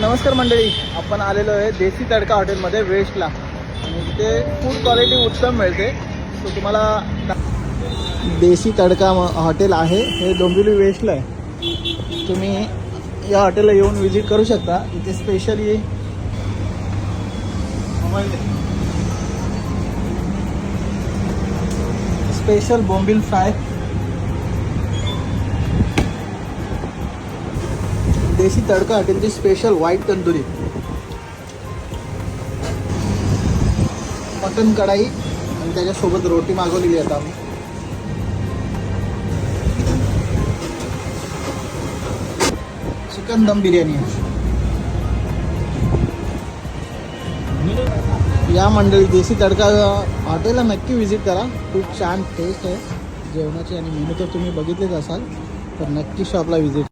नमस्कार मंडळी, आपण आलेलो आहे देसी तडका हॉटेलमध्ये वेस्टला आणि तिथे फूड क्वालिटी उत्तम मिळते. तो तुम्हाला देसी तडका हॉटेल आहे, हे डोंबिवली वेस्टला आहे. तुम्ही या हॉटेलला येऊन विजिट करू शकता. इथे स्पेशली स्पेशल बोंबील फ्राय, देसी तडका हॉटेलची स्पेशल व्हाईट तंदुरी, मटन कढाई आणि त्याच्यासोबत रोटी मागवलेली आता आम्ही. चिकन दम बिर्याणी आहे. या मंडळी देसी तडका हॉटेलला नक्की विजिट करा. खूप छान टेस्ट आहे जेवणाची आणि मेनू तर तुम्ही बघितलेच असाल, तर नक्की शॉपला विजिट.